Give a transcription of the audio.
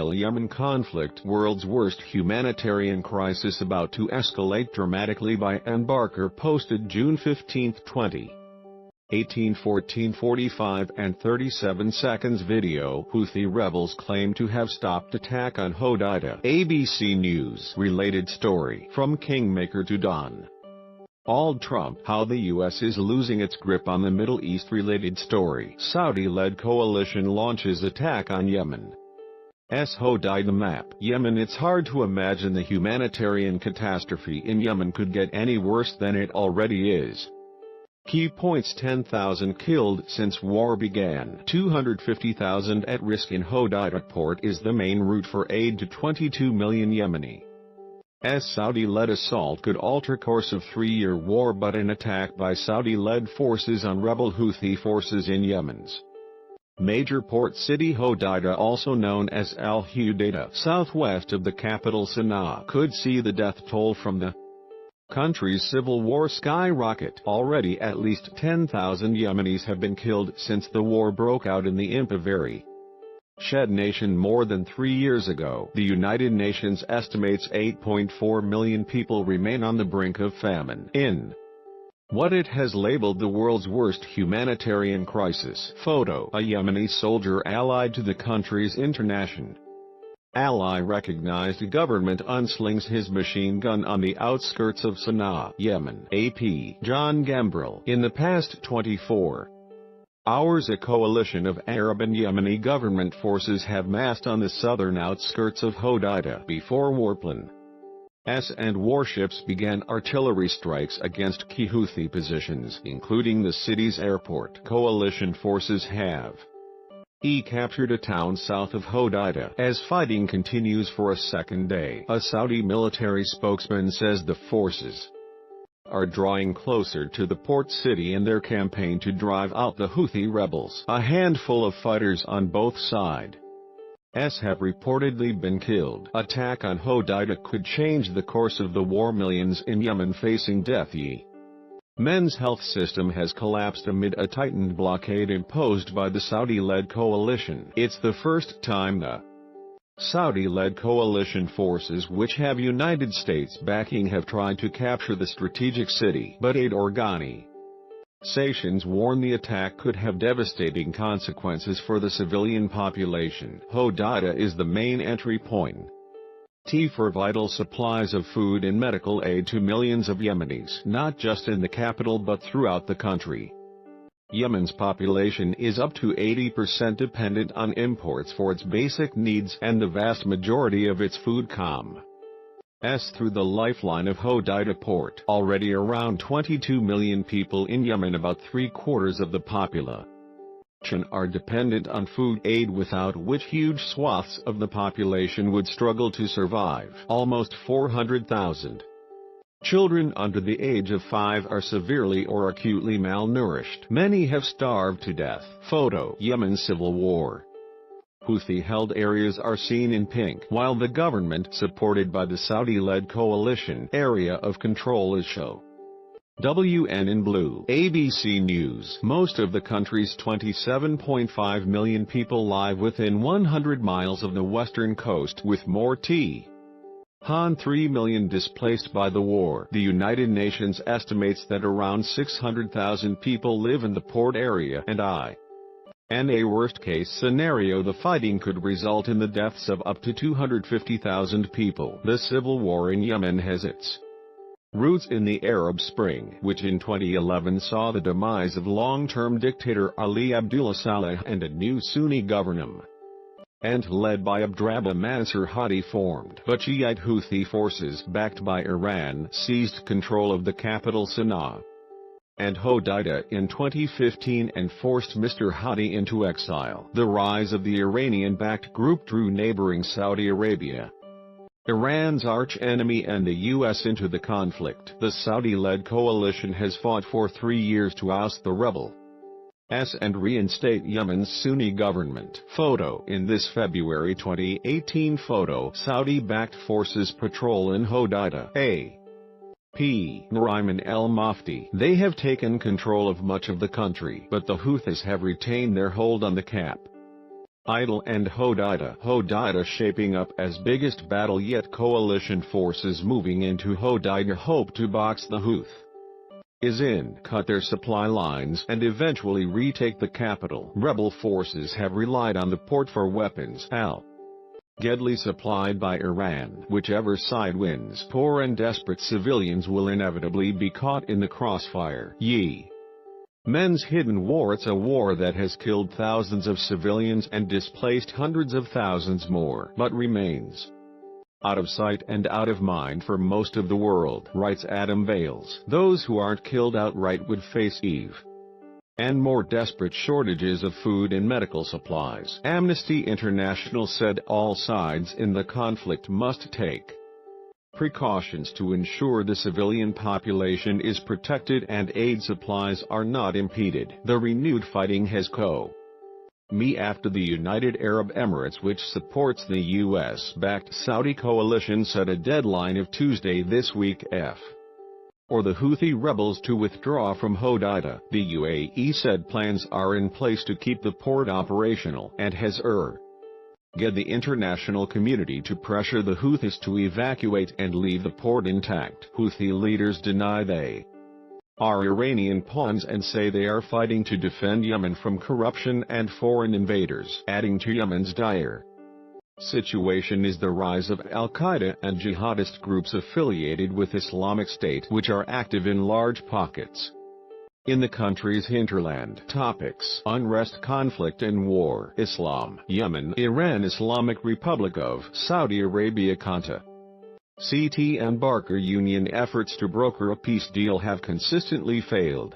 Israel Yemen conflict, world's worst humanitarian crisis about to escalate dramatically by Embarker, posted June 15, 2018, 14:45 and 37 seconds video. Houthi rebels claim to have stopped attack on Hodeidah. ABC News. Related story from Kingmaker to Don. Donald Trump, how the U.S. is losing its grip on the Middle East. Related story. Saudi-led coalition launches attack on Yemen. Hodeidah map. Yemen. It's hard to imagine the humanitarian catastrophe in Yemen could get any worse than it already is. Key points: 10,000 killed since war began, 250,000 at risk. In Hodeidah port is the main route for aid to 22 million Yemenis. Saudi-led assault could alter course of three-year war, but an attack by Saudi-led forces on rebel Houthi forces in Yemen's major port city Hodeidah, also known as Al-Hudaydah, southwest of the capital Sana'a, could see the death toll from the country's civil war skyrocket. Already at least 10,000 Yemenis have been killed since the war broke out in the Imperial Shed nation more than 3 years ago. The United Nations estimates 8.4 million people remain on the brink of famine in what it has labeled the world's worst humanitarian crisis. Photo: a Yemeni soldier allied to the country's international ally recognized government unslings his machine gun on the outskirts of Sana'a, Yemen. AP. John Gambrill. In the past 24 hours, a coalition of Arab and Yemeni government forces have massed on the southern outskirts of Hodeidah before warplanes and warships began artillery strikes against key Houthi positions, including the city's airport. Coalition forces have captured a town south of Hodeidah as fighting continues for a second day. A Saudi military spokesman says the forces are drawing closer to the port city in their campaign to drive out the Houthi rebels. A handful of fighters on both sides have reportedly been killed. Attack on Hodeidah could change the course of the war. Millions in Yemen facing death. Yemen's health system has collapsed amid a tightened blockade imposed by the Saudi-led coalition. It's the first time the Saudi-led coalition forces, which have United States backing, have tried to capture the strategic city, but aid organizations warn the attack could have devastating consequences for the civilian population. Hodeidah is the main entry point for vital supplies of food and medical aid to millions of Yemenis, not just in the capital but throughout the country. Yemen's population is up to 80% dependent on imports for its basic needs, and the vast majority of its food comes through the lifeline of Hodeidah port. Already around 22 million people in Yemen, about 3/4 of the population, are dependent on food aid, without which huge swaths of the population would struggle to survive. Almost 400,000 children under the age of 5 are severely or acutely malnourished. Many have starved to death. Photo: Yemen civil war. Houthi-held areas are seen in pink, while the government, supported by the Saudi-led coalition, area of control is shown in blue. ABC News. Most of the country's 27.5 million people live within 100 miles of the western coast, with more than 3 million displaced by the war. The United Nations estimates that around 600,000 people live in the port area, and in a worst-case scenario, the fighting could result in the deaths of up to 250,000 people. The civil war in Yemen has its roots in the Arab Spring, which in 2011 saw the demise of long-term dictator Ali Abdullah Saleh and a new Sunni government led by Abdrabbuh Mansur Hadi formed. But Shiite Houthi forces, backed by Iran, seized control of the capital Sana'a and Hodeidah in 2015 and forced Mr. Hadi into exile. The rise of the Iranian-backed group drew neighboring Saudi Arabia, Iran's arch-enemy, and the U.S. into the conflict. The Saudi-led coalition has fought for 3 years to oust the rebels and reinstate Yemen's Sunni government. Photo: in this February 2018 photo, Saudi-backed forces patrol in Hodeidah. AP. Nariman El-Mufti. They have taken control of much of the country, but the Houthis have retained their hold on the capital. Idle and Hodeidah. Hodeidah shaping up as biggest battle yet. Coalition forces moving into Hodeidah hope to box the Houthis cut their supply lines and eventually retake the capital. Rebel forces have relied on the port for weapons allegedly supplied by Iran. Whichever side wins, poor and desperate civilians will inevitably be caught in the crossfire. Yemen's hidden war. It's a war that has killed thousands of civilians and displaced hundreds of thousands more, but remains out of sight and out of mind for most of the world, writes Adam Bales. Those who aren't killed outright would face and more desperate shortages of food and medical supplies. Amnesty International said all sides in the conflict must take precautions to ensure the civilian population is protected and aid supplies are not impeded. The renewed fighting has come after the United Arab Emirates, which supports the U.S.-backed Saudi coalition, set a deadline of Tuesday this week for the Houthi rebels to withdraw from Hodeidah. The UAE said plans are in place to keep the port operational and has urged the international community to pressure the Houthis to evacuate and leave the port intact. Houthi leaders deny they are Iranian pawns and say they are fighting to defend Yemen from corruption and foreign invaders. Adding to Yemen's dire situation is the rise of al-Qaeda and jihadist groups affiliated with Islamic State, which are active in large pockets in the country's hinterland. Topics: unrest, conflict and war. Islam. Yemen, Iran, Islamic Republic of Saudi Arabia. CT and Barker Union efforts to broker a peace deal have consistently failed.